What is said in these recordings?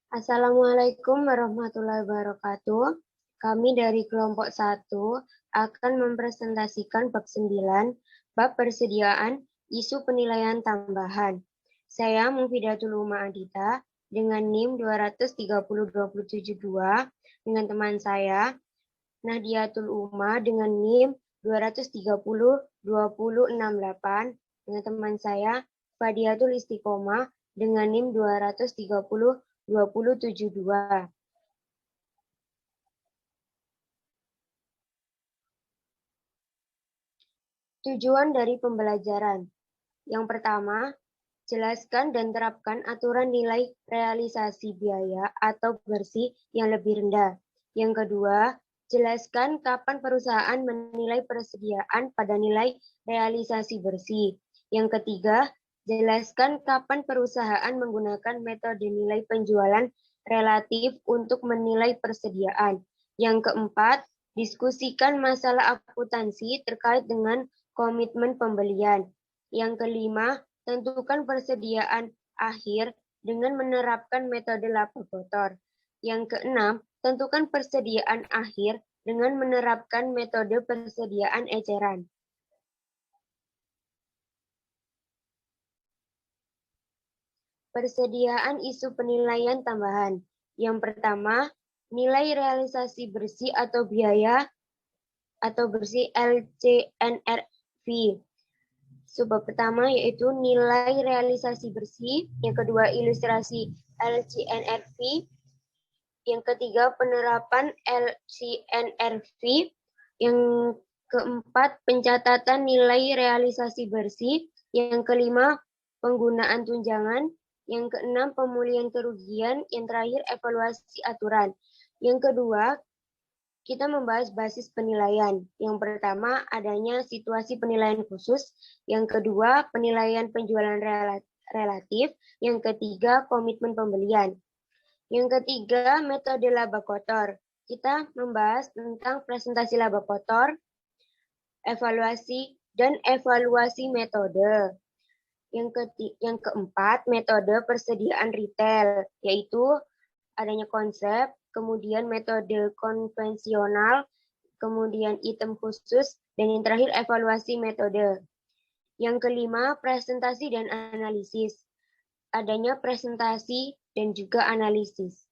Assalamualaikum warahmatullahi wabarakatuh. Kami dari kelompok 1 akan mempresentasikan bab 9, bab persediaan isu penilaian tambahan. Saya Mufidatul Uma Adita dengan NIM 230.272 dengan teman saya Nahdiatul Uma dengan NIM 230.2068 dengan teman saya Fadiatul Istiqomah dengan NIM 230.2072. Tujuan dari pembelajaran. Yang pertama, jelaskan dan terapkan aturan nilai realisasi biaya atau bersih yang lebih rendah. Yang kedua, jelaskan kapan perusahaan menilai persediaan pada nilai realisasi bersih. Yang ketiga, jelaskan kapan perusahaan menggunakan metode nilai penjualan relatif untuk menilai persediaan. Yang keempat, diskusikan masalah akuntansi terkait dengan komitmen pembelian. Yang kelima, tentukan persediaan akhir dengan menerapkan metode laba kotor. Yang keenam, tentukan persediaan akhir dengan menerapkan metode persediaan eceran. Persediaan isu penilaian tambahan. Yang pertama, nilai realisasi bersih atau biaya atau bersih LCNRV. Subbab pertama yaitu nilai realisasi bersih, yang kedua ilustrasi LCNRV, yang ketiga penerapan LCNRV, yang keempat pencatatan nilai realisasi bersih, yang kelima penggunaan tunjangan, yang keenam pemulihan kerugian, yang terakhir evaluasi aturan. Yang kedua, kita membahas basis penilaian. Yang pertama, adanya situasi penilaian khusus. Yang kedua, penilaian penjualan relatif. Yang ketiga, komitmen pembelian. Yang ketiga, metode laba kotor. Kita membahas tentang presentasi laba kotor, evaluasi, dan evaluasi metode. Yang keempat, metode persediaan retail, yaitu adanya konsep, kemudian metode konvensional, kemudian item khusus, dan yang terakhir evaluasi metode. Yang kelima, presentasi dan analisis. Adanya presentasi dan juga analisis.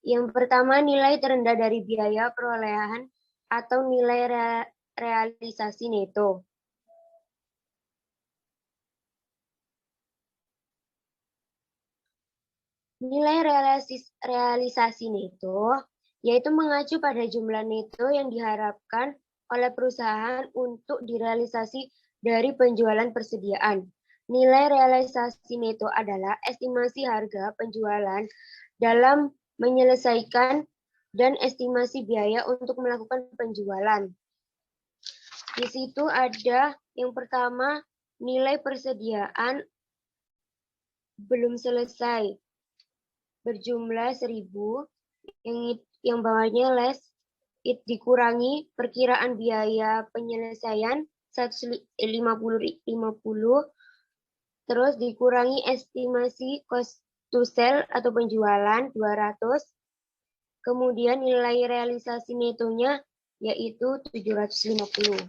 Yang pertama, nilai terendah dari biaya perolehan atau nilai realisasi neto. Nilai realisasi neto yaitu mengacu pada jumlah neto yang diharapkan oleh perusahaan untuk direalisasi dari penjualan persediaan. Nilai realisasi neto adalah estimasi harga penjualan dalam menyelesaikan dan estimasi biaya untuk melakukan penjualan. Di situ ada yang pertama, nilai persediaan belum selesai berjumlah 1.000, yang bawahnya less it dikurangi perkiraan biaya penyelesaian 150, terus dikurangi estimasi cost to sell atau penjualan 200, kemudian nilai realisasi netonya yaitu 750.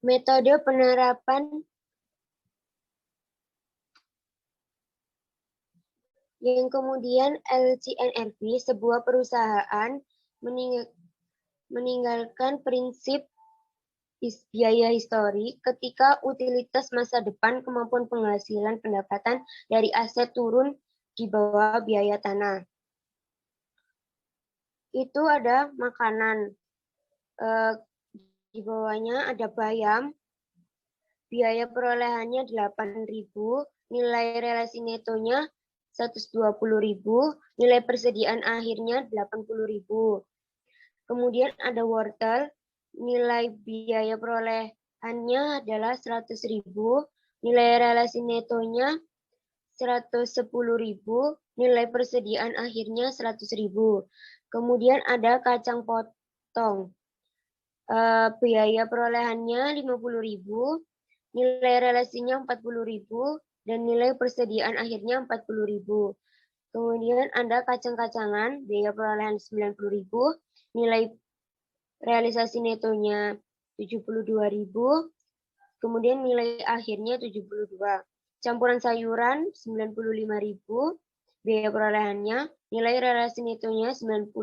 Metode penerapan yang kemudian LCNRV, sebuah perusahaan meninggalkan prinsip biaya histori ketika utilitas masa depan kemampuan penghasilan pendapatan dari aset turun di bawah biaya tanah. Itu ada makanan. Di bawahnya ada bayam. Biaya perolehannya 8.000, nilai relasi netonya 120.000, nilai persediaan akhirnya 80.000. Kemudian ada wortel, nilai biaya perolehannya adalah 100.000, nilai relasi netonya 110.000, nilai persediaan akhirnya 100.000. Kemudian ada kacang potong. Biaya perolehannya 50.000, nilai relasinya 40.000, dan nilai persediaan akhirnya 40.000. Kemudian ada kacang-kacangan, biaya perolehan 90.000, nilai realisasi netonya 72.000, kemudian nilai akhirnya 72. Campuran sayuran 95.000, biaya perolehannya, nilai relasi netonya 92.000,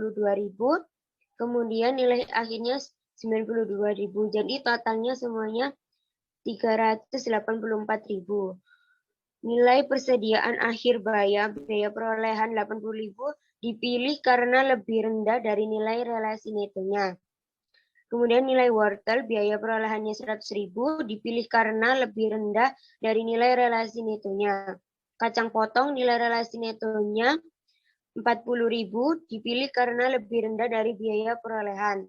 kemudian nilai akhirnya 92.000. Jadi totalnya semuanya 384.000. Nilai persediaan akhir biaya perolehan 80.000 dipilih karena lebih rendah dari nilai relasi netonya. Kemudian nilai wortel biaya perolehannya 100.000 dipilih karena lebih rendah dari nilai relasi netonya. Kacang potong nilai relasi netonya 40.000 dipilih karena lebih rendah dari biaya perolehan.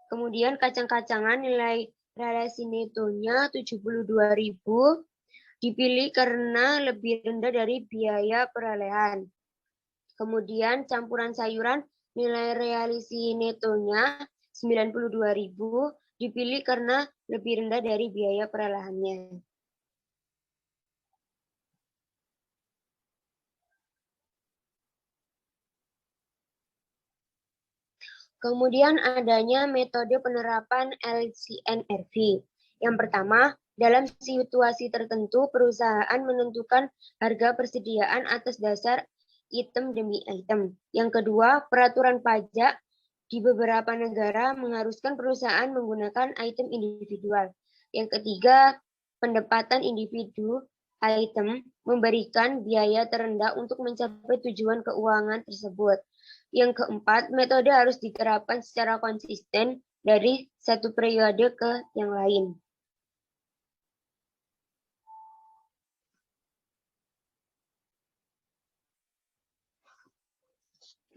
Kemudian kacang-kacangan nilai relasi netonya 72.000 dipilih karena lebih rendah dari biaya perolehan. Kemudian campuran sayuran nilai realisi netonya 92.000 dipilih karena lebih rendah dari biaya perolehannya. Kemudian adanya metode penerapan LCNRV. Yang pertama, dalam situasi tertentu, perusahaan menentukan harga persediaan atas dasar item demi item. Yang kedua, peraturan pajak di beberapa negara mengharuskan perusahaan menggunakan item individual. Yang ketiga, pendapatan individu item memberikan biaya terendah untuk mencapai tujuan keuangan tersebut. Yang keempat, metode harus diterapkan secara konsisten dari satu periode ke yang lain.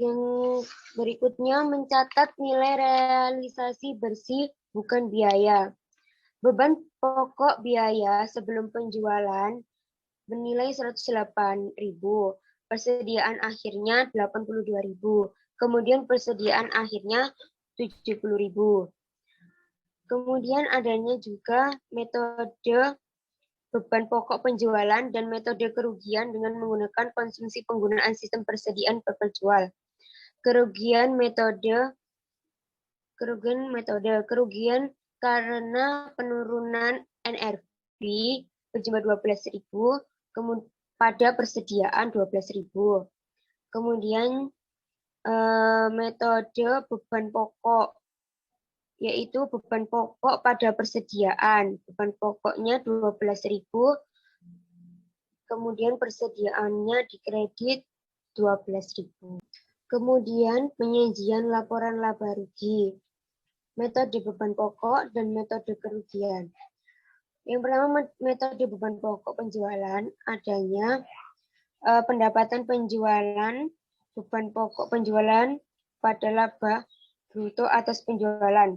Yang berikutnya mencatat nilai realisasi bersih bukan biaya. Beban pokok biaya sebelum penjualan bernilai 108.000, persediaan akhirnya 82.000, kemudian persediaan akhirnya 70.000. Kemudian adanya juga metode beban pokok penjualan dan metode kerugian dengan menggunakan konsumsi penggunaan sistem persediaan perpetual. Kerugian kerugian karena penurunan NRV berjumlah 12.000 pada persediaan 12.000. Kemudian metode beban pokok, yaitu beban pokok pada persediaan. Beban pokoknya 12.000, kemudian persediaannya dikredit 12.000. Kemudian penyajian laporan laba rugi, metode beban pokok dan metode kerugian. Yang pertama, metode beban pokok penjualan adanya pendapatan penjualan, beban pokok penjualan pada laba bruto atas penjualan.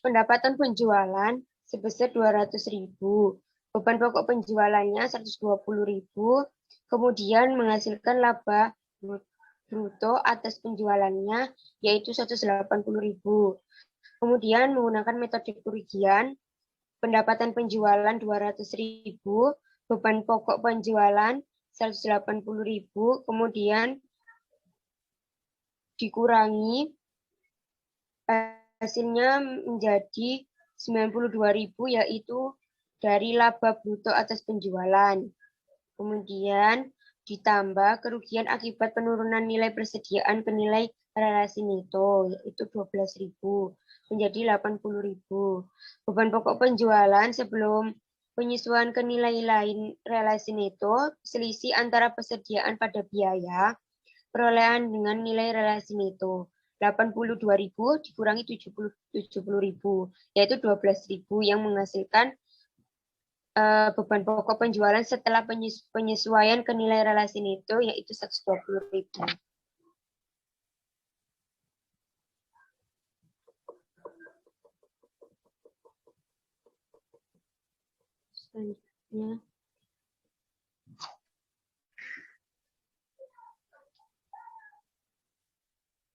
Pendapatan penjualan sebesar 200.000, beban pokok penjualannya 120.000, kemudian menghasilkan laba bruto atas penjualannya yaitu 180.000. Kemudian menggunakan metode kerugian, pendapatan penjualan 200.000, beban pokok penjualan 180.000, kemudian dikurangi hasilnya menjadi 92.000 yaitu dari laba bruto atas penjualan. Kemudian ditambah kerugian akibat penurunan nilai persediaan ke nilai relasi neto, yaitu 12.000 menjadi 80.000. Beban pokok penjualan sebelum penyesuaian ke nilai lain relasi neto, selisih antara persediaan pada biaya, perolehan dengan nilai relasi neto. 82.000 dikurangi 70.000, yaitu 12.000 yang menghasilkan beban pokok penjualan setelah penyesuaian ke nilai relasi neto yaitu 120.000. Selanjutnya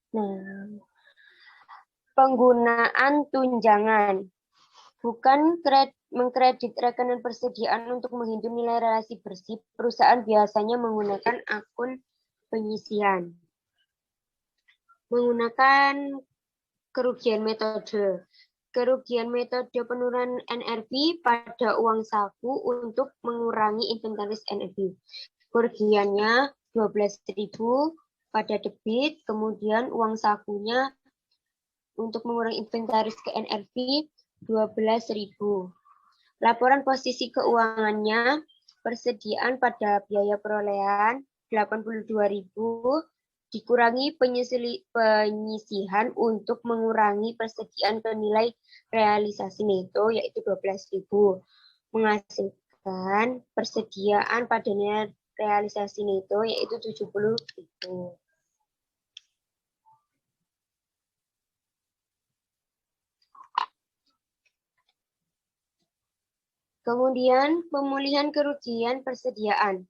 Nah, penggunaan tunjangan. Bukan mengkredit rekening persediaan untuk menghitung nilai relasi bersih, perusahaan biasanya menggunakan akun penyisihan. Menggunakan kerugian metode. Kerugian metode penurunan NRV pada uang saku untuk mengurangi inventaris NRV. Kerugiannya 12.000 pada debit, kemudian uang sakunya untuk mengurangi inventaris ke NRV 12.000. Laporan posisi keuangannya, persediaan pada biaya perolehan 82.000 dikurangi penyisihan untuk mengurangi persediaan ke nilai realisasi neto yaitu 12.000 menghasilkan persediaan pada nilai realisasi neto yaitu 70.000. Kemudian pemulihan kerugian persediaan.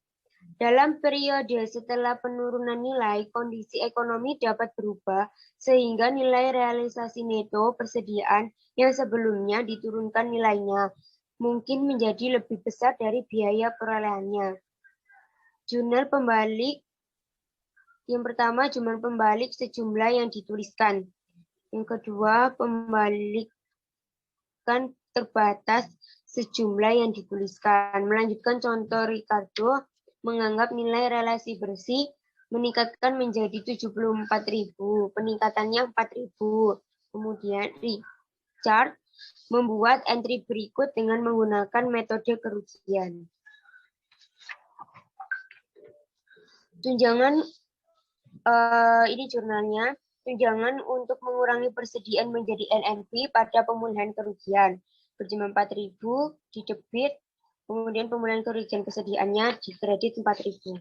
Dalam periode setelah penurunan nilai, kondisi ekonomi dapat berubah sehingga nilai realisasi neto persediaan yang sebelumnya diturunkan nilainya mungkin menjadi lebih besar dari biaya perolehannya. Jurnal pembalik. Yang pertama, jurnal pembalik sejumlah yang dituliskan. Yang kedua, pembalikan terbatas sejumlah yang dituliskan. Melanjutkan contoh Ricardo menganggap nilai relasi bersih meningkatkan menjadi 74.000, peningkatannya 4.000. Kemudian Richard membuat entry berikut dengan menggunakan metode kerugian. Tunjangan, ini jurnalnya, tunjangan untuk mengurangi persediaan menjadi NNP pada pemulihan kerugian. Berjumlah 4.000 di debit, kemudian pemulihan kerugian persediaannya di kredit 4.000.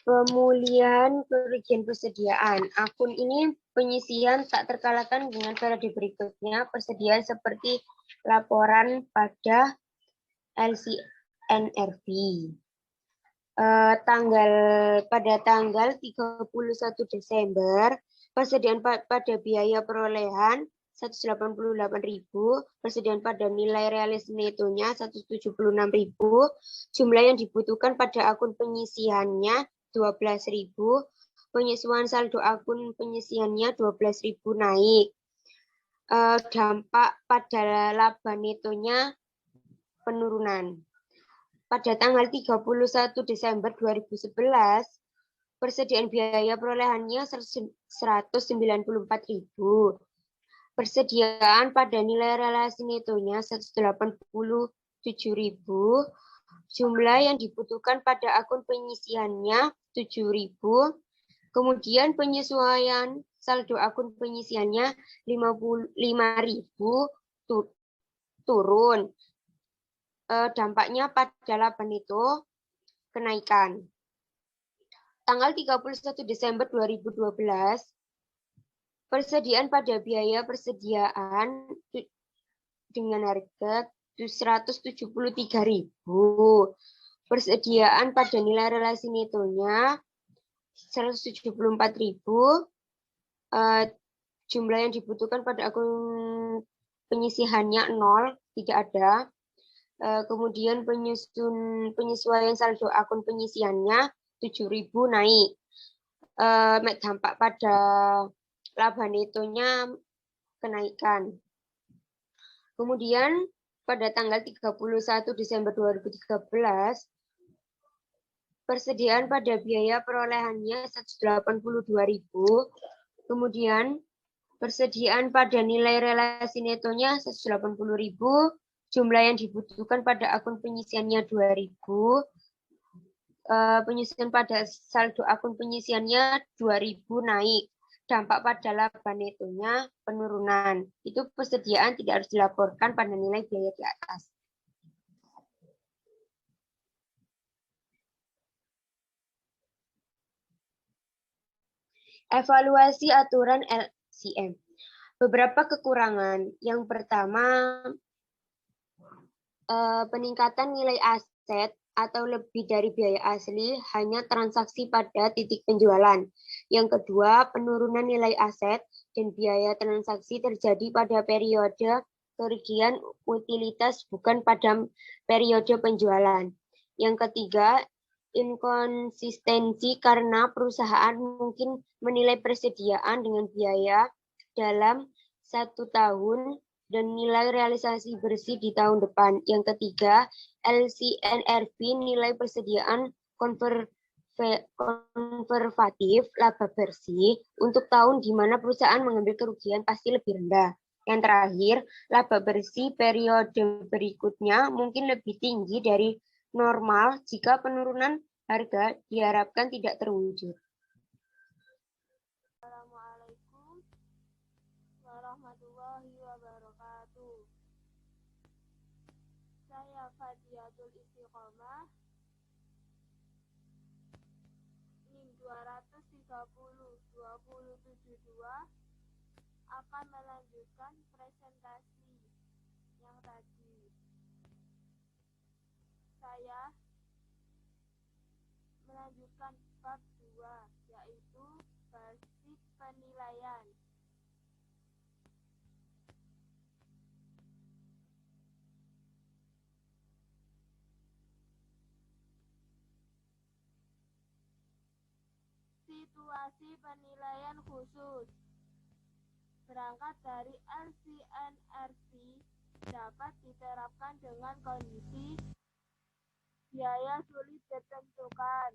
Pemulihan kerugian persediaan. Akun ini penyisihan tak terkalahkan dengan periode berikutnya. Persediaan seperti laporan pada LCNRV. Pada tanggal 31 Desember, persediaan pada biaya perolehan 188.000, persediaan pada nilai realis netonya 176.000, jumlah yang dibutuhkan pada akun penyisihannya 12.000, penyesuaian saldo akun penyisihannya 12.000 naik. Dampak pada laba netonya penurunan. Pada tanggal 31 Desember 2011, persediaan biaya perolehannya 194.000. Persediaan pada nilai relasi netonya 187.000. Jumlah yang dibutuhkan pada akun penyisihannya 7.000. Kemudian penyesuaian saldo akun penyisihannya 5.000 turun. Dampaknya pada laba neto kenaikan. Tanggal 31 Desember 2012, persediaan pada biaya persediaan dengan harga 173.000. Persediaan pada nilai relasi netonya 174.000. Jumlah yang dibutuhkan pada akun penyisihannya 0, tidak ada. Kemudian penyesuaian saldo akun penyisihannya 7.000 naik. Dampak pada laba netonya kenaikan. Kemudian pada tanggal 31 Desember 2013, persediaan pada biaya perolehannya 182.000. Kemudian persediaan pada nilai relasi netonya 180.000. Jumlah yang dibutuhkan pada akun penyisihannya 2.000. Penyisihan pada saldo akun penyisihannya 2.000 naik. Dampak pada laba netonya penurunan. Itu persediaan tidak harus dilaporkan pada nilai biaya di atas. Evaluasi aturan LCM. Beberapa kekurangan. Yang pertama, peningkatan nilai aset atau lebih dari biaya asli hanya transaksi pada titik penjualan. Yang kedua, penurunan nilai aset dan biaya transaksi terjadi pada periode kerugian utilitas bukan pada periode penjualan. Yang ketiga, inkonsistensi karena perusahaan mungkin menilai persediaan dengan biaya dalam 1 tahun dan nilai realisasi bersih di tahun depan. Yang ketiga, LCNRV nilai persediaan konservatif laba bersih untuk tahun di mana perusahaan mengambil kerugian pasti lebih rendah. Yang terakhir, laba bersih periode berikutnya mungkin lebih tinggi dari normal jika penurunan harga diharapkan tidak terwujud. Assalamualaikum warahmatullahi wabarakatuh. Saya Fadiatul Istiqomah NIM 230-2072 akan melanjutkan presentasi yang tadi. Saya melanjutkan bab 2, yaitu basic penilaian. Situasi penilaian khusus. Berangkat dari LCNRV dapat diterapkan dengan kondisi biaya sulit ditentukan.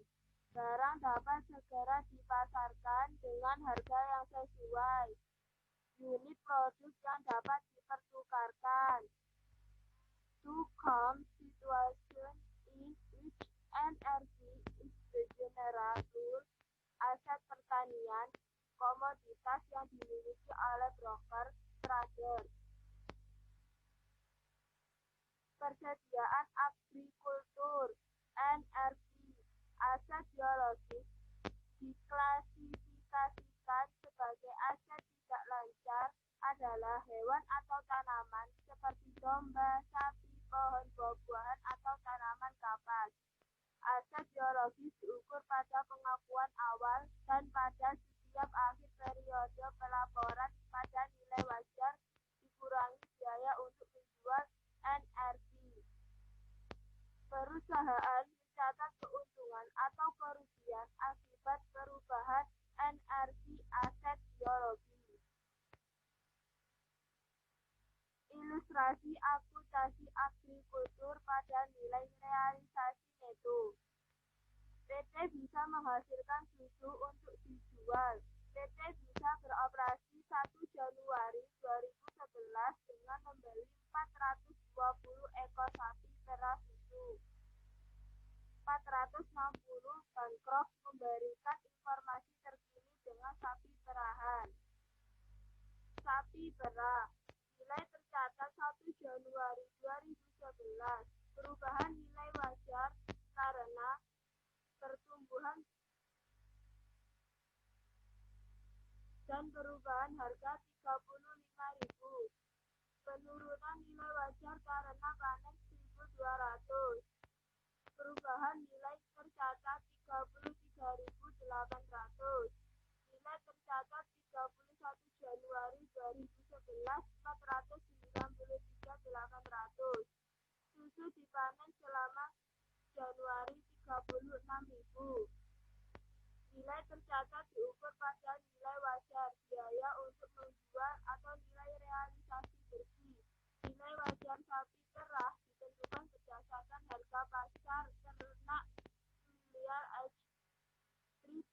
Barang dapat segera dipasarkan dengan harga yang sesuai. Unit produk yang dapat dipertukarkan. To come situation in which NRV is the general rule, aset pertanian, komoditas yang dimiliki oleh broker, trader. Persediaan agrikultur, NRV, aset biologis, diklasifikasikan sebagai aset tidak lancar adalah hewan atau tanaman seperti domba, sapi, pohon buah-buahan atau tanaman kapas. Aset biologis diukur pada pengakuan awal dan pada setiap akhir periode pelaporan pada nilai wajar dikurangi biaya untuk menjual NRV. Perusahaan mencatat keuntungan atau kerugian akibat perubahan NRV aset biologi. Ilustrasi akuntansi agrikultur pada nilai realisasi neto. PT bisa menghasilkan susu untuk dijual. PT bisa beroperasi 1 Januari 2011 dengan membeli 420 ekor sapi perah susu. 460 Bancroft memberikan informasi terkini dengan sapi perahan. Sapi perah. Nilai tercatat 1 Januari 2011. Perubahan nilai wajar karena pertumbuhan dan perubahan harga 35.000. Penurunan nilai wajar karena panen 1.200. Perubahan nilai tercatat 33.800. Nilai tercatat 31 Januari 2011 493.800. Susu dipanen selama Januari 36.000. Nilai tercatat diukur pada nilai wajar biaya untuk menjual atau nilai realisasi bersih. Nilai wajar sapi perah ditentukan berdasarkan harga pasar ternak filial age, breed,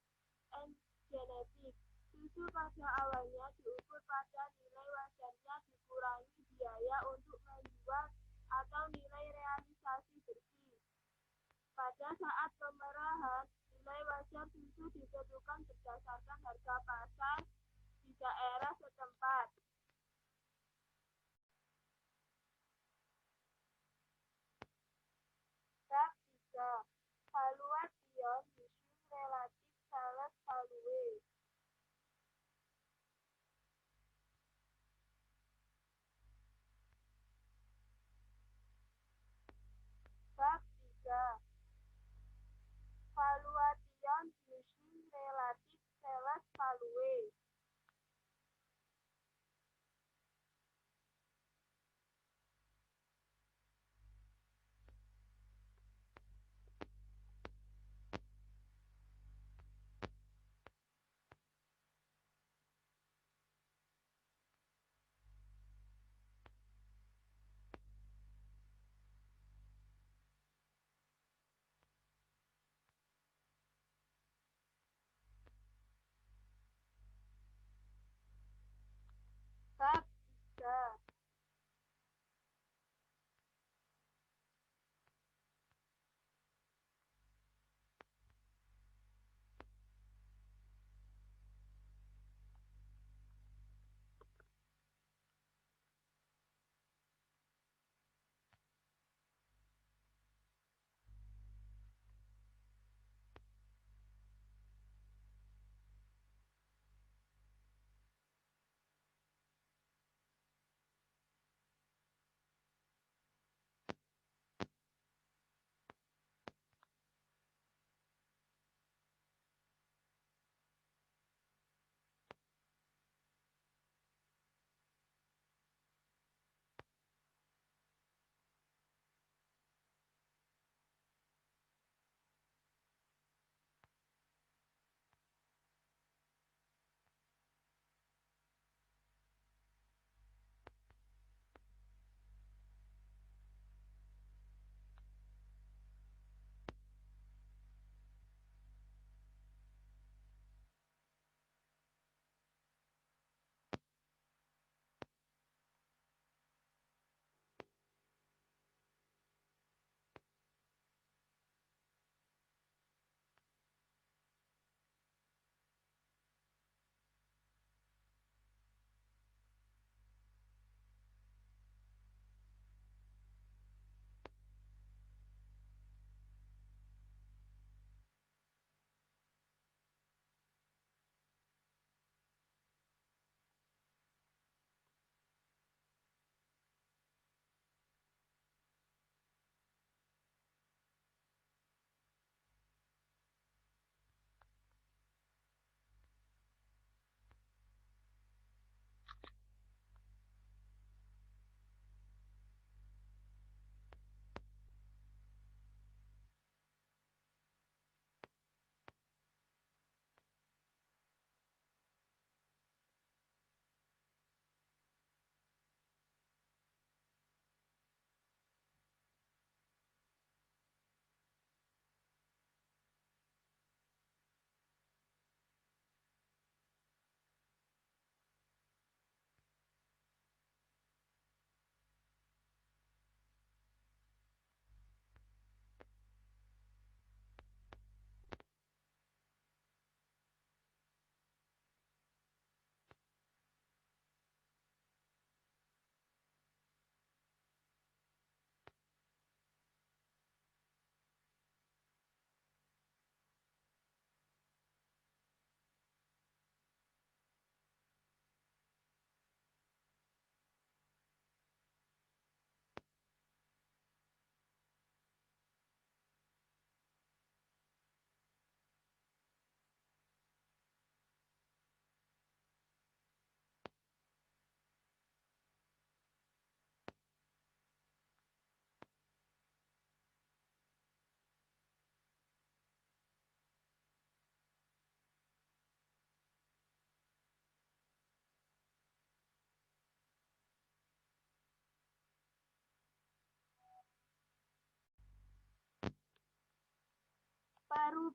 and genetic. Susu pada awalnya diukur pada nilai wajarnya dikurangi biaya untuk menjual atau nilai realisasi bersih. Pada saat pemerahan, nilai wajar susu ditentukan berdasarkan harga pasar di daerah setempat. Bab 3. Valuation using relative sales value. Bab 3.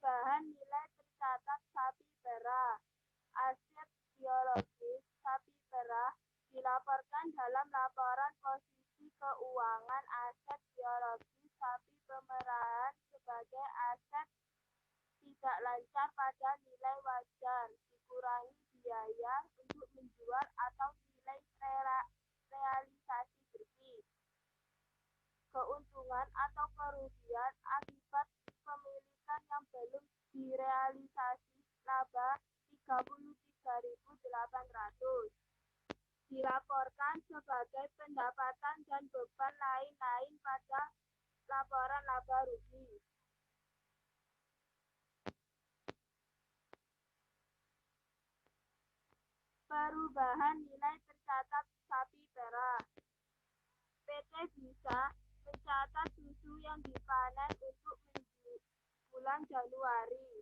Perubahan nilai tercatat sapi perah. Aset biologis sapi perah dilaporkan dalam laporan posisi keuangan aset biologis sapi pemerahan sebagai aset tidak lancar pada nilai wajar, dikurangi biaya untuk menjual atau nilai realisasi bersih. Keuntungan atau kerugian akibat pemilikan yang belum direalisasi laba 33.800 dilaporkan sebagai pendapatan dan beban lain-lain pada laporan laba rugi. Perubahan nilai tercatat sapi perah. PT bisa mencatat susu yang dipanen untuk bulan Januari.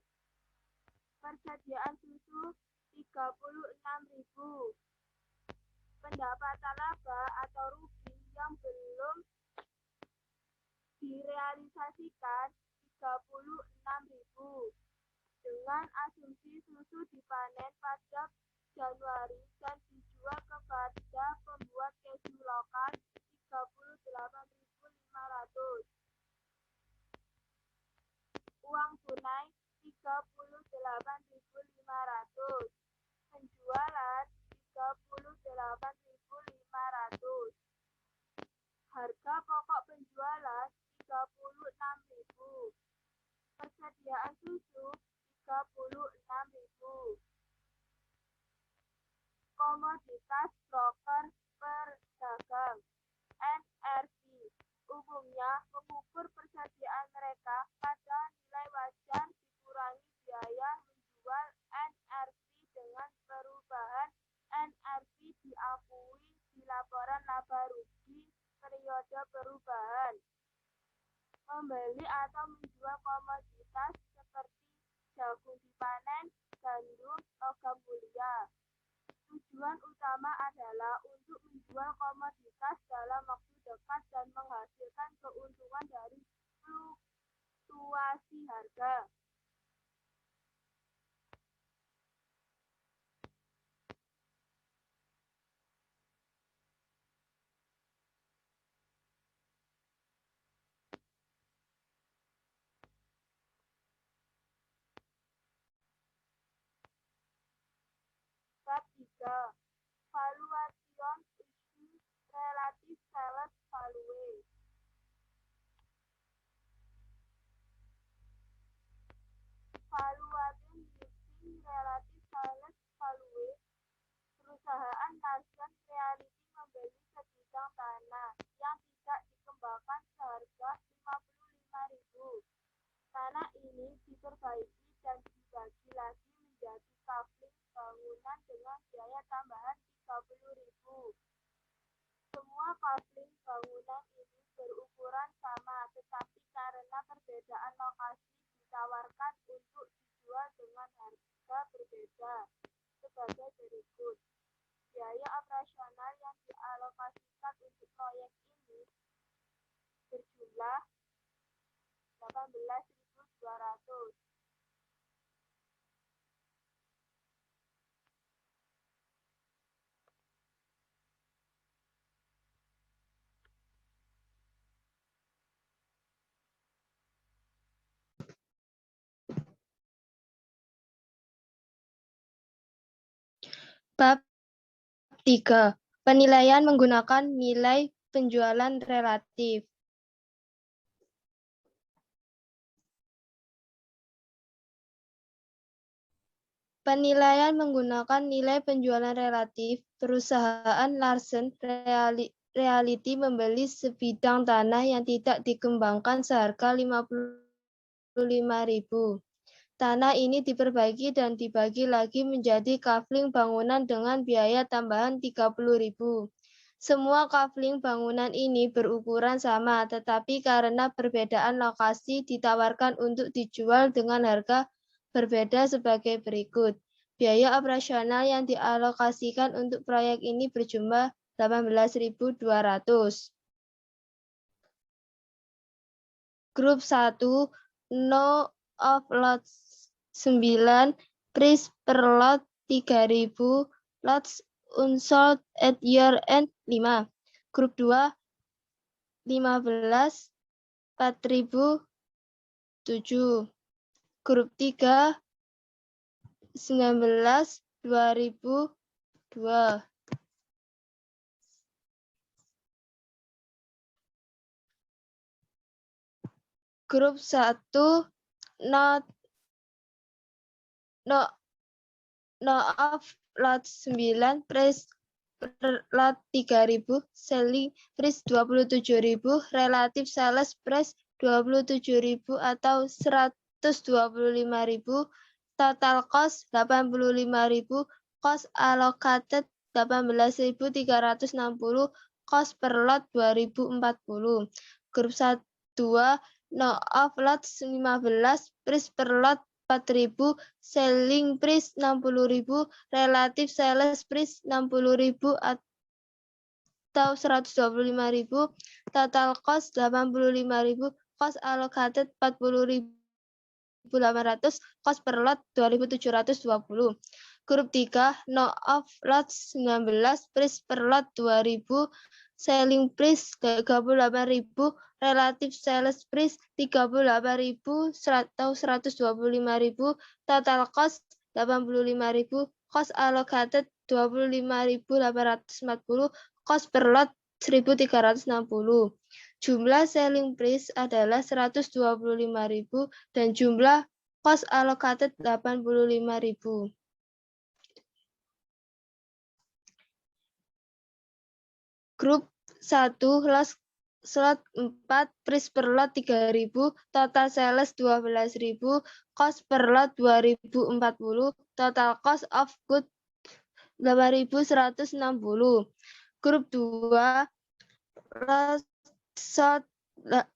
Persediaan susu 36.000. Pendapatan laba atau rugi yang belum direalisasikan 36.000. Dengan asumsi susu dipanen pada Januari dan dijual kepada pembuat keju lokal 38.500. Uang tunai 38.500. Penjualan 38.500. Harga pokok penjualan 36.000. Persediaan susu 36.000. Komoditas broker perdagang NRP umumnya mengukur persediaan mereka pada nilai wajar dikurangi biaya menjual NRP dengan perubahan NRP diakui di laporan laba rugi periode perubahan. Membeli atau menjual komoditas seperti jagung dipanen, gandum, logam mulia. Tujuan utama adalah untuk menjual komoditas dalam waktu dekat dan menghasilkan keuntungan dari fluktuasi harga. Bab 3. Valuation issue relative sales value. Valuation using relative sales value. Perusahaan Larsen Realty membeli sebidang tanah yang tidak dikembangkan seharga 55.000. Tanah ini diperbaiki dan dibagi lagi menjadi kafling bangunan dengan biaya tambahan 30.000. Semua kafling bangunan ini berukuran sama, tetapi karena perbedaan lokasi ditawarkan untuk dijual dengan harga berbeda sebagai berikut. Biaya operasional yang dialokasikan untuk proyek ini berjumlah 18.200. Bab 3. Penilaian menggunakan nilai penjualan relatif. Penilaian menggunakan nilai penjualan relatif. Perusahaan Larsen Realty membeli sebidang tanah yang tidak dikembangkan seharga 55.000. Tanah ini diperbaiki dan dibagi lagi menjadi kafling bangunan dengan biaya tambahan 30.000. Semua kafling bangunan ini berukuran sama, tetapi karena perbedaan lokasi ditawarkan untuk dijual dengan harga berbeda sebagai berikut. Biaya operasional yang dialokasikan untuk proyek ini berjumlah 18.200. Grup 1, no of lot 9, price per lot 3.000, lots unsold at year end 5. Grup 2, 15, 4.007. Grup 3, 19, 2.002. Grup 1, no of lot 9, price per lot 3.000, selling price 27.000, relative sales price 27.000 atau 125.000, total cost 85.000, cost allocated 18.360, cost per lot 2040. Grup 2, no of lot 15, price per lot 4.000, selling price 60.000, relative sales price 60.000 atau 125.000, total cost 85.000, cost allocated 40.800, cost per lot 2.720. Grup 3, no of lot 19, price per lot 2.000, selling price 38.000, relative sales price 38.000 atau 125.000, total cost 85.000, cost allocated 25.840, cost per lot 1.360. Jumlah selling price adalah 125.000 dan jumlah cost allocated 85.000. Grup 1, slot 4, price per lot 3.000, total sales 12.000, cost per lot 2.040, total cost of goods 8.160. Grup 2, slot 8,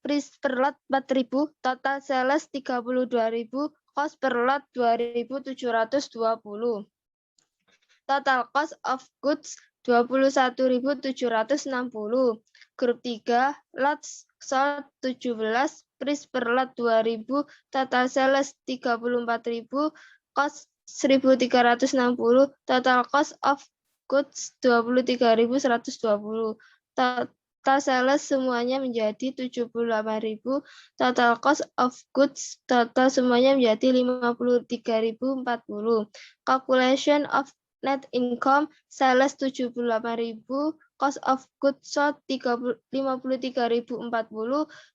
price per lot 4.000, total sales 32.000, cost per lot 2.720. Total cost of goods 21.760. Grup 3, lot sold 17, price per lot 2.000, total sales 34.000, cost 1.360, total cost of goods 23.120. Total sales semuanya menjadi 78.000, total cost of goods total semuanya menjadi 53.040. Calculation of net income sales 78.000, cost of goods sold 53.040,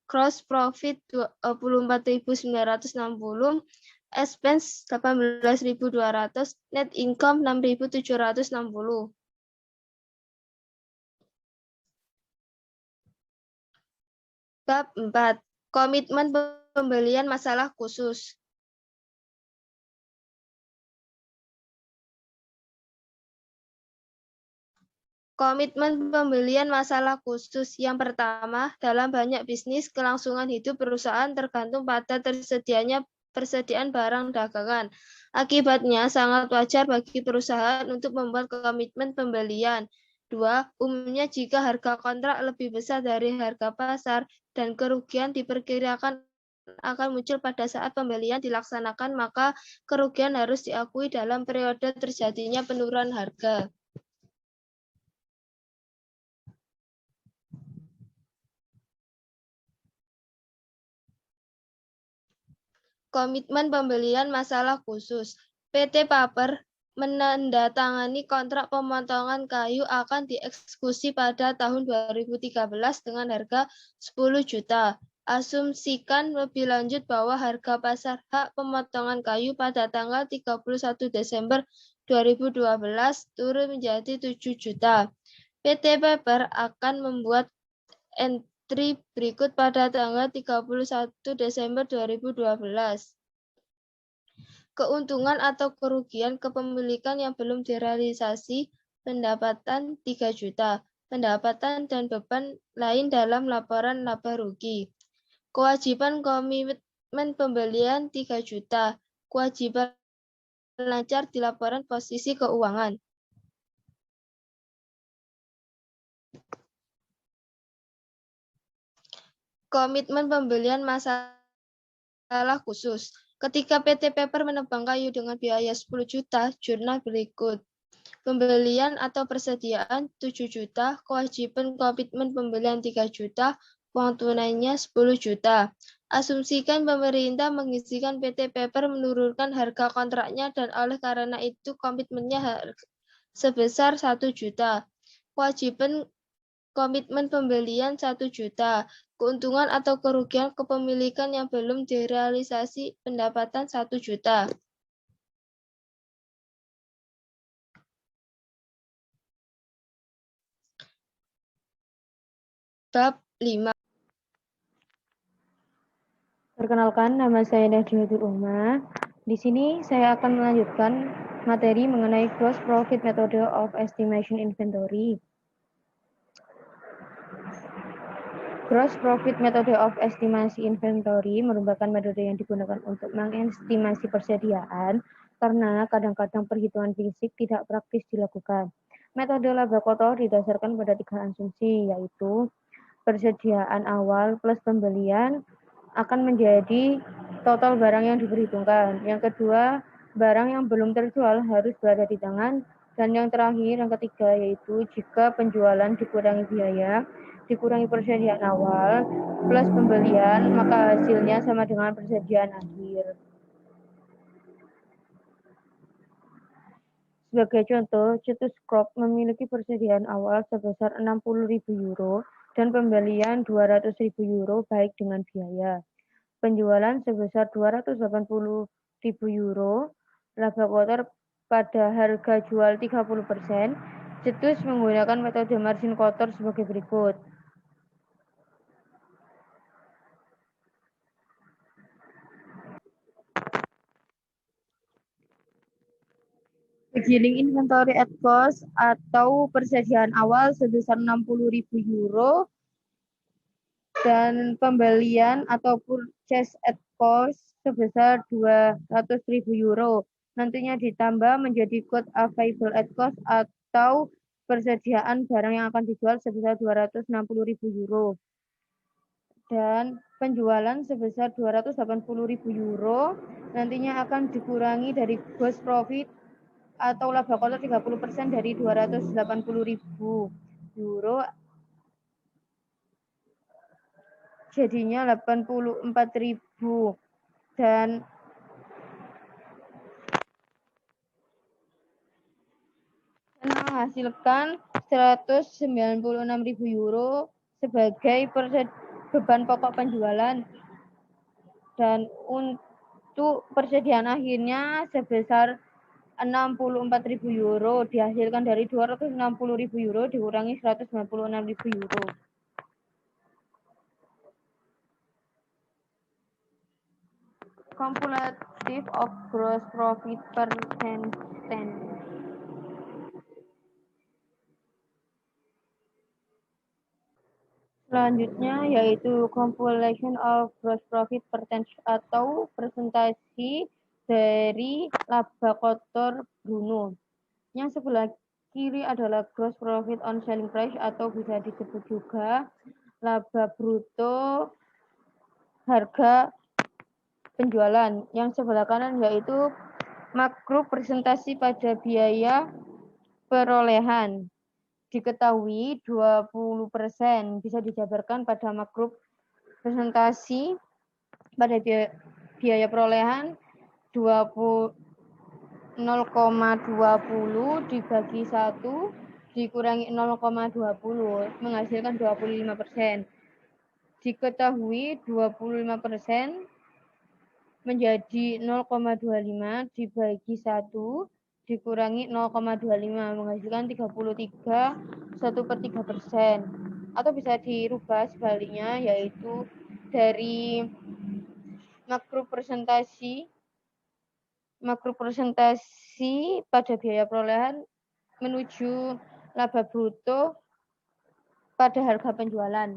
gross profit 24.960, expense 18.200, net income 6.760. Bab 4. Komitmen pembelian masalah khusus. Komitmen pembelian masalah khusus. Yang pertama, dalam banyak bisnis, kelangsungan hidup perusahaan tergantung pada persediaan barang dagangan. Akibatnya, sangat wajar bagi perusahaan untuk membuat komitmen pembelian. 2. Umumnya jika harga kontrak lebih besar dari harga pasar dan kerugian diperkirakan akan muncul pada saat pembelian dilaksanakan, maka kerugian harus diakui dalam periode terjadinya penurunan harga. Komitmen pembelian masalah khusus. PT Paper menandatangani kontrak pemotongan kayu akan dieksekusi pada tahun 2013 dengan harga 10 juta. Asumsikan lebih lanjut bahwa harga pasar hak pemotongan kayu pada tanggal 31 Desember 2012 turun menjadi 7 juta. PT Paper akan membuat entry berikut pada tanggal 31 Desember 2012. Keuntungan atau kerugian kepemilikan yang belum direalisasi, pendapatan 3 juta, pendapatan dan beban lain dalam laporan laba rugi. Kewajiban komitmen pembelian 3 juta, kewajiban lancar di laporan posisi keuangan. Komitmen pembelian masalah masalah khusus. Ketika PT Paper menebang kayu dengan biaya 10 juta, jurnal berikut. Pembelian atau persediaan 7 juta, kewajiban komitmen pembelian 3 juta, uang tunainya 10 juta. Asumsikan pemerintah mengizinkan PT Paper menurunkan harga kontraknya dan oleh karena itu komitmennya sebesar 1 juta. Kewajiban komitmen pembelian 1 juta. Keuntungan atau kerugian kepemilikan yang belum direalisasi pendapatan 1 juta. Bab 5. Perkenalkan, nama saya Nadia Uma. Di sini saya akan melanjutkan materi mengenai gross profit method of estimation inventory. Gross profit method of estimasi inventory merupakan metode yang digunakan untuk mengestimasi persediaan karena kadang-kadang perhitungan fisik tidak praktis dilakukan. Metode laba kotor didasarkan pada 3 asumsi, yaitu persediaan awal plus pembelian akan menjadi total barang yang diperhitungkan. Yang kedua, barang yang belum terjual harus berada di tangan. Dan yang terakhir, yang ketiga, yaitu jika penjualan dikurangi biaya, dikurangi persediaan awal, plus pembelian, maka hasilnya sama dengan persediaan akhir. Sebagai contoh, Cetus Crop memiliki persediaan awal sebesar 60.000 euro dan pembelian 200.000 euro baik dengan biaya. Penjualan sebesar 280.000 euro, laba kotor pada harga jual 30%. Cetus menggunakan metode margin kotor sebagai berikut. Beginning inventory at cost atau persediaan awal sebesar 60.000 euro dan pembelian atau purchase at cost sebesar 200.000 euro. Nantinya ditambah menjadi quote available at cost atau persediaan barang yang akan dijual sebesar 260.000 euro. Dan penjualan sebesar 280.000 euro nantinya akan dikurangi dari gross profit atau laba kotor 30% dari 280.000 euro, jadinya 84.000 dan menghasilkan 196.000 euro sebagai beban pokok penjualan. Dan untuk persediaan akhirnya sebesar 64.000 euro dihasilkan dari 260.000 euro dikurangi 196.000 euro. Cumulative of gross profit percentage. Selanjutnya yaitu compilation of gross profit percentage atau presentasi dari laba kotor Bruno. Yang sebelah kiri adalah gross profit on selling price atau bisa disebut juga laba bruto harga penjualan. Yang sebelah kanan yaitu makro presentasi pada biaya perolehan. Diketahui 20% bisa dijabarkan pada makro presentasi pada biaya perolehan 0,20 dibagi 1 dikurangi 0,20 menghasilkan 25%. Diketahui 25% menjadi 0,25 dibagi 1 dikurangi 0,25 menghasilkan 1/3%. Atau bisa dirubah sebaliknya, yaitu dari makro presentasi pada biaya perolehan menuju laba bruto pada harga penjualan.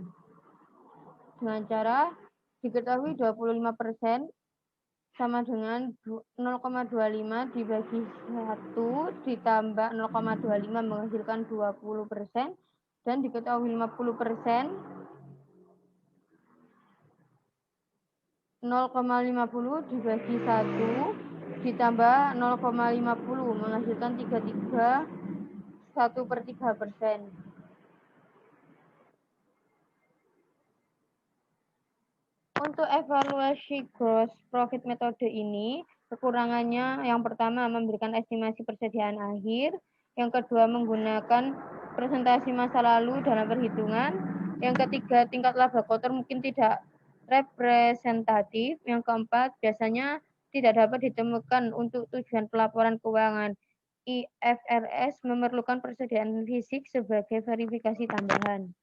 Dengan cara diketahui 25% sama dengan 0,25 dibagi 1 ditambah 0,25 menghasilkan 20% dan diketahui 50% 0,50 dibagi 1 ditambah 0,50 menghasilkan 1/3%. Untuk evaluasi gross profit metode ini, kekurangannya yang pertama memberikan estimasi persediaan akhir, yang kedua menggunakan presentasi masa lalu dalam perhitungan, yang ketiga tingkat laba kotor mungkin tidak representatif, yang keempat biasanya tidak dapat ditemukan untuk tujuan pelaporan keuangan. IFRS memerlukan persediaan fisik sebagai verifikasi tambahan.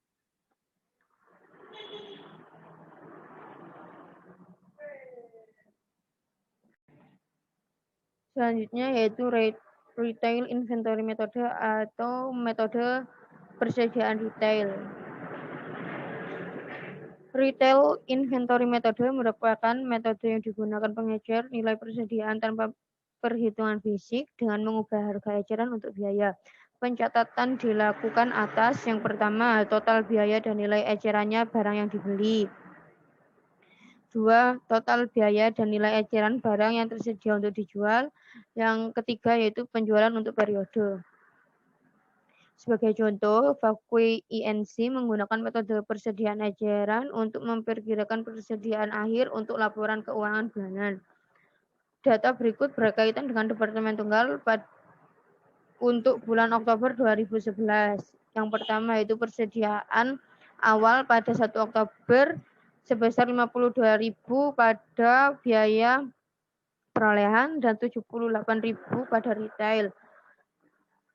Selanjutnya yaitu retail inventory metode atau metode persediaan retail. Retail inventory metode merupakan metode yang digunakan pengecer nilai persediaan tanpa perhitungan fisik dengan mengubah harga eceran untuk biaya. Pencatatan dilakukan atas yang pertama total biaya dan nilai ecerannya barang yang dibeli. 2. Total biaya dan nilai eceran barang yang tersedia untuk dijual. Yang ketiga yaitu penjualan untuk periode. Sebagai contoh, Vakui INC menggunakan metode persediaan eceran untuk memperkirakan persediaan akhir untuk laporan keuangan bulanan. Data berikut berkaitan dengan Departemen Tunggal untuk bulan Oktober 2011. Yang pertama yaitu persediaan awal pada 1 Oktober sebesar 52.000 pada biaya perolehan dan 78.000 pada retail.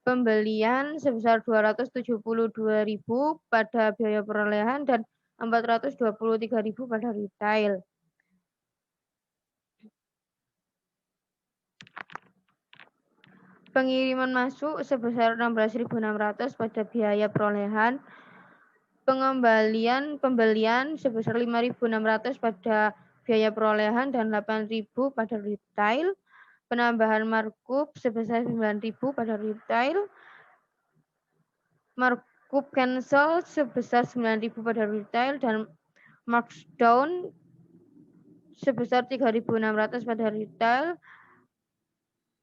Pembelian sebesar 272.000 pada biaya perolehan dan 423.000 pada retail. Pengiriman masuk sebesar 16.600 pada biaya perolehan. Pembelian sebesar 5.600 pada biaya perolehan dan 8.000 pada retail. Penambahan markup sebesar 9.000 pada retail. Markup cancel sebesar 9.000 pada retail dan markdown sebesar 3.600 pada retail.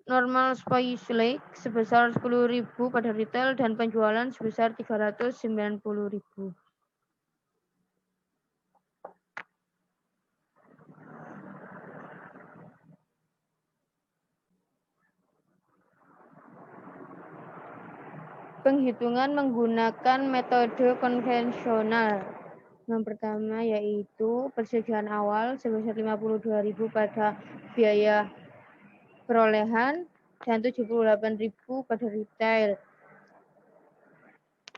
Normal spesial sebesar 10.000 pada retail dan penjualan sebesar 390.000. Penghitungan menggunakan metode konvensional. Yang pertama yaitu persediaan awal sebesar 52.000 pada biaya perolehan dan 78.000 pada retail.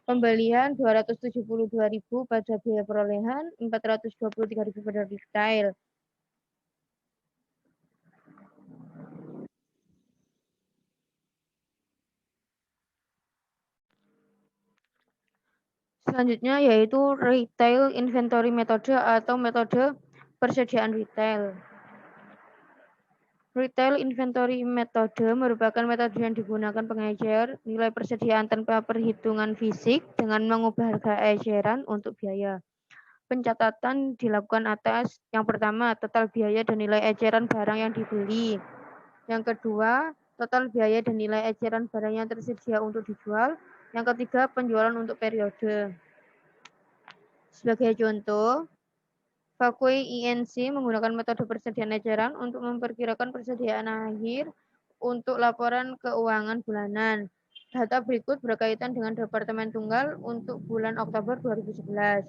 Pembelian 272.000 pada biaya perolehan, 423.000 pada retail. Selanjutnya yaitu retail inventory metode atau metode persediaan retail. Retail inventory metode merupakan metode yang digunakan pengecer nilai persediaan tanpa perhitungan fisik dengan mengubah harga eceran untuk biaya. Pencatatan dilakukan atas yang pertama total biaya dan nilai eceran barang yang dibeli. Yang kedua, total biaya dan nilai eceran barang yang tersedia untuk dijual. Yang ketiga, penjualan untuk periode. Sebagai contoh, Vakui INC menggunakan metode persediaan eceran untuk memperkirakan persediaan akhir untuk laporan keuangan bulanan. Data berikut berkaitan dengan Departemen Tunggal untuk bulan Oktober 2011.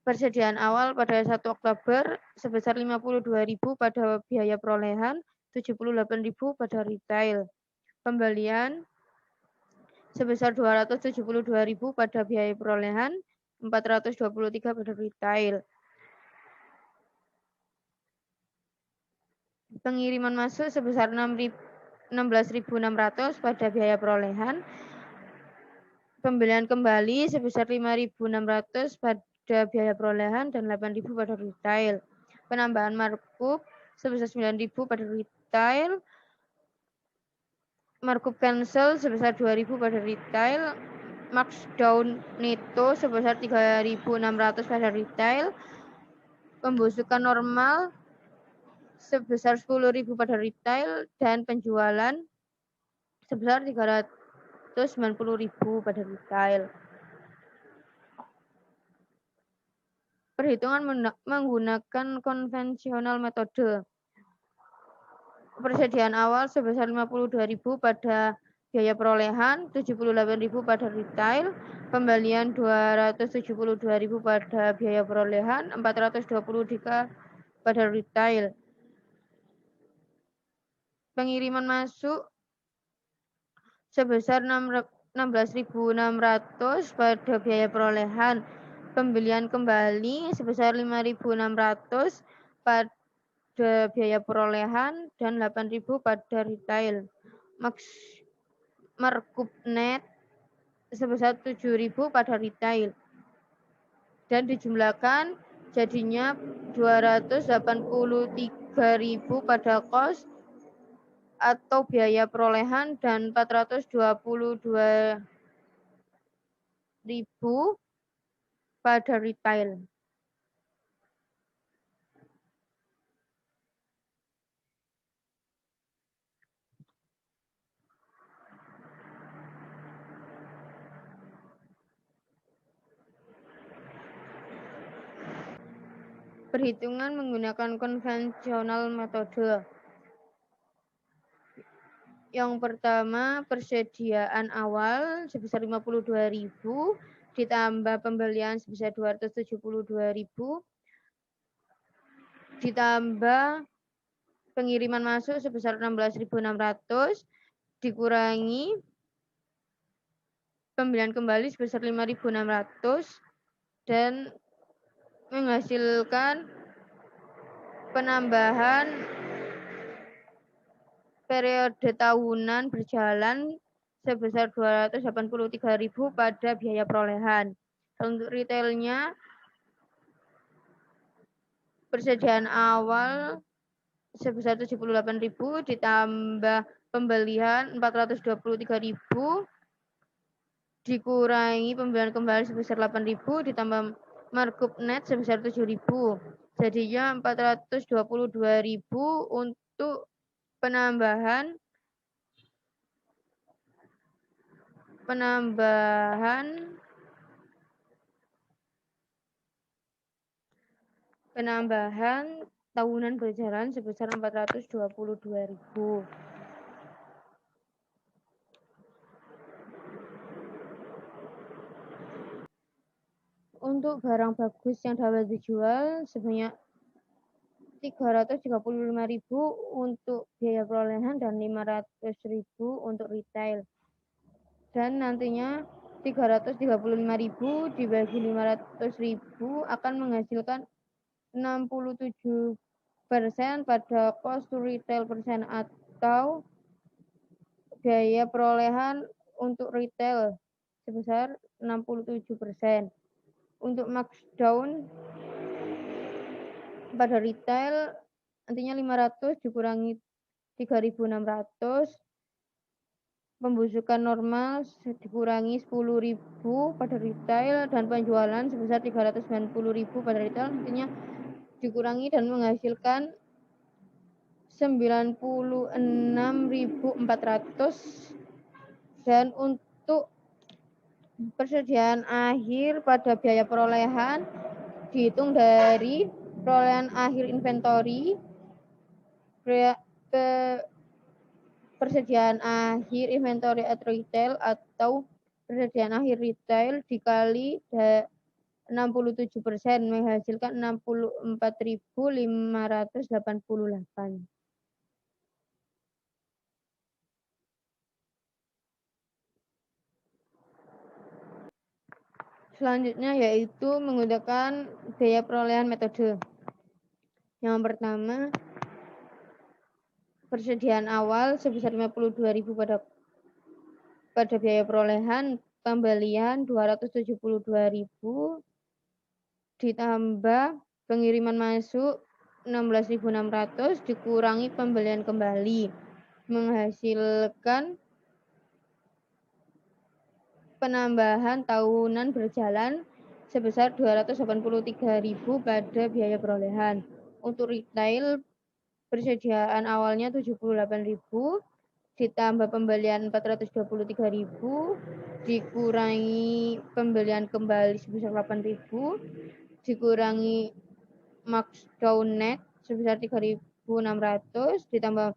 Persediaan awal pada 1 Oktober sebesar 52.000 pada biaya perolehan, 78.000 pada retail. Pembelian sebesar 272.000 pada biaya perolehan, 423 pada retail. Pengiriman masuk sebesar 16.600 pada biaya perolehan. Pembelian kembali sebesar 5.600 pada biaya perolehan dan 8.000 pada retail. Penambahan markup sebesar 9.000 pada retail. Markup cancel sebesar 2.000 pada retail. Markdown neto sebesar 3.600 pada retail. pembusukan normal sebesar 10.000 pada retail dan penjualan sebesar 390.000 pada retail. Perhitungan menggunakan konvensional metode. Persediaan awal sebesar 52.000 pada biaya perolehan, 78.000 pada retail, pembelian 272.000 pada biaya perolehan, 420 pada retail. Pengiriman masuk sebesar 16.600 pada biaya perolehan, pembelian kembali sebesar 5.600 pada biaya perolehan dan 8.000 pada retail. Markup net sebesar 7.000 pada retail dan dijumlahkan jadinya 283.000 pada kos atau biaya perolehan dan 422.000 pada retail. Perhitungan menggunakan konvensional metode. Yang pertama, persediaan awal sebesar 52.000 ditambah pembelian sebesar 272.000 ditambah pengiriman masuk sebesar 16.600 dikurangi pembelian kembali sebesar 5.600 dan menghasilkan penambahan periode tahunan berjalan sebesar 283.000 pada biaya perolehan. Untuk retailnya, persediaan awal sebesar 78.000 ditambah pembelian 423.000 dikurangi pembelian kembali sebesar 8.000 ditambah markup net sebesar 7.000. Jadinya 422.000 untuk penambahan tahunan berjalan sebesar 422.000. Untuk barang bagus yang dapat dijual sebanyak 335.000 untuk biaya perolehan dan 500.000 untuk retail. Dan nantinya 335.000 dibagi 500.000 akan menghasilkan 67% pada cost to retail persen atau biaya perolehan untuk retail sebesar 67%. Untuk markdown pada retail nantinya 500 dikurangi 3.600, pembusukan normal dikurangi 10.000 pada retail dan penjualan sebesar 390.000 pada retail nantinya dikurangi dan menghasilkan 96.400. Dan untuk persediaan akhir pada biaya perolehan dihitung dari perolehan akhir inventory ke persediaan akhir inventory at retail atau persediaan akhir retail dikali 67% menghasilkan 64.588. Selanjutnya yaitu menggunakan biaya perolehan metode. Yang pertama, persediaan awal sebesar 52.000 pada biaya perolehan, pembelian 272.000 ditambah pengiriman masuk 16.600 dikurangi pembelian kembali menghasilkan penambahan tahunan berjalan sebesar 283.000 pada biaya perolehan. Untuk retail, persediaan awalnya 78.000 ditambah pembelian 423.000 dikurangi pembelian kembali sebesar 8.000 dikurangi markdown net sebesar 3.600 ditambah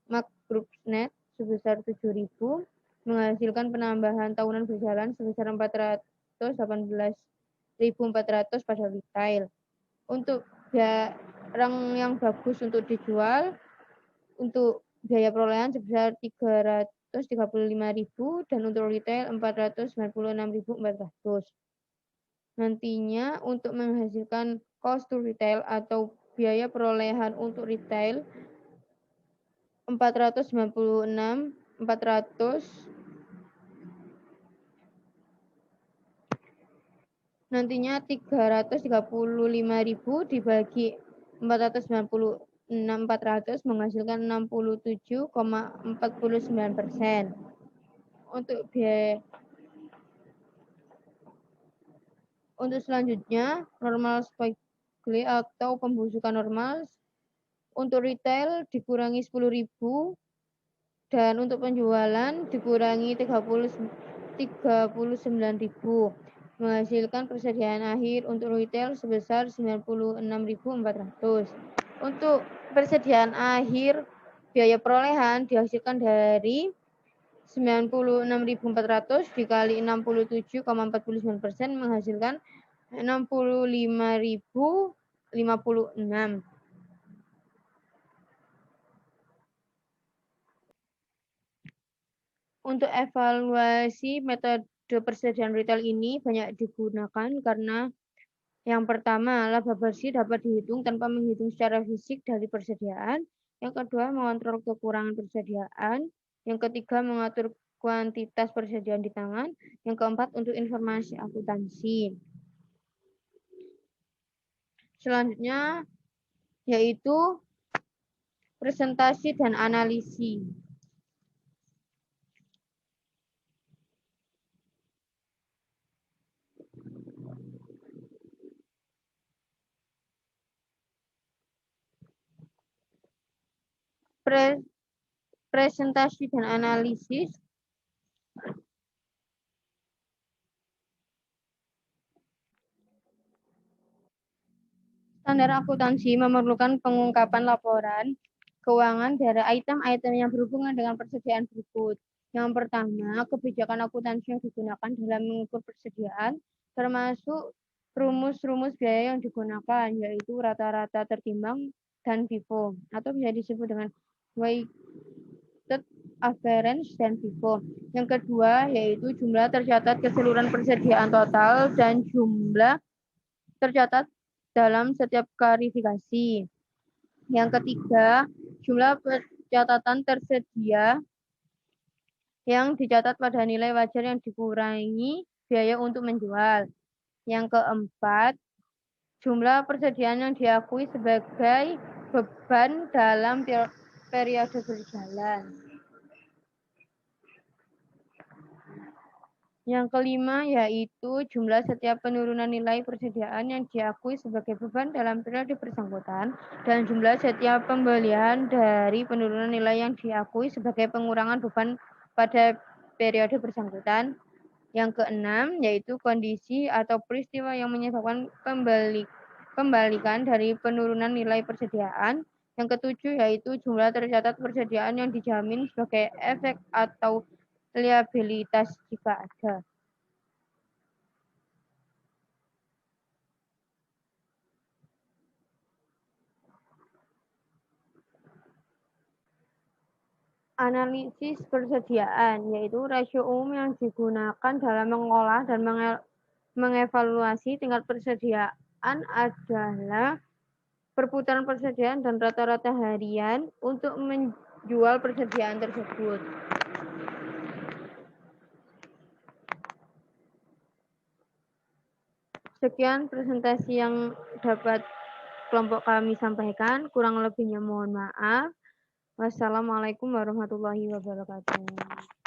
mark group net sebesar 7.000 menghasilkan penambahan tahunan berjalan sebesar 418.400 pada retail. Untuk barang yang bagus untuk dijual, untuk biaya perolehan sebesar 335.000 dan untuk retail 496.400. Nantinya untuk menghasilkan cost to retail atau biaya perolehan untuk retail 496.400 nantinya 335.000 dibagi 496.400 menghasilkan 67,49%. Untuk selanjutnya, normal spoiler atau pembusukan normal untuk retail dikurangi 10.000 dan untuk penjualan dikurangi 39.000 menghasilkan persediaan akhir untuk retail sebesar 96.400. Untuk persediaan akhir biaya perolehan dihasilkan dari 96.400 dikali 67,49% menghasilkan 65.056. Untuk evaluasi metode persediaan retail ini banyak digunakan karena yang pertama, laba bersih dapat dihitung tanpa menghitung secara fisik dari persediaan. Yang kedua, mengontrol kekurangan persediaan. Yang ketiga, mengatur kuantitas persediaan di tangan. Yang keempat, untuk informasi akuntansi. Selanjutnya, yaitu presentasi dan analisis. Presentasi dan analisis standar akuntansi memerlukan pengungkapan laporan keuangan dari item-item yang berhubungan dengan persediaan berikut. Yang pertama, kebijakan akuntansi yang digunakan dalam mengukur persediaan, termasuk rumus-rumus biaya yang digunakan, yaitu rata-rata tertimbang dan FIFO, atau bisa disebut dengan weighted average dan FIFO. Yang kedua, yaitu jumlah tercatat keseluruhan persediaan total dan jumlah tercatat dalam setiap klarifikasi. Yang ketiga, jumlah catatan tersedia yang dicatat pada nilai wajar yang dikurangi biaya untuk menjual. Yang keempat, jumlah persediaan yang diakui sebagai beban dalam periode berjalan. Yang kelima, yaitu jumlah setiap penurunan nilai persediaan yang diakui sebagai beban dalam periode bersangkutan dan jumlah setiap pembelian dari penurunan nilai yang diakui sebagai pengurangan beban pada periode bersangkutan. Yang keenam, yaitu kondisi atau peristiwa yang menyebabkan pembalikan dari penurunan nilai persediaan. Yang ketujuh, yaitu jumlah tercatat persediaan yang dijamin sebagai efek atau liabilitas jika ada. Analisis persediaan, yaitu rasio umum yang digunakan dalam mengolah dan mengevaluasi tingkat persediaan adalah perputaran persediaan dan rata-rata harian untuk menjual persediaan tersebut. Sekian presentasi yang dapat kelompok kami sampaikan, kurang lebihnya mohon maaf. Wassalamualaikum warahmatullahi wabarakatuh.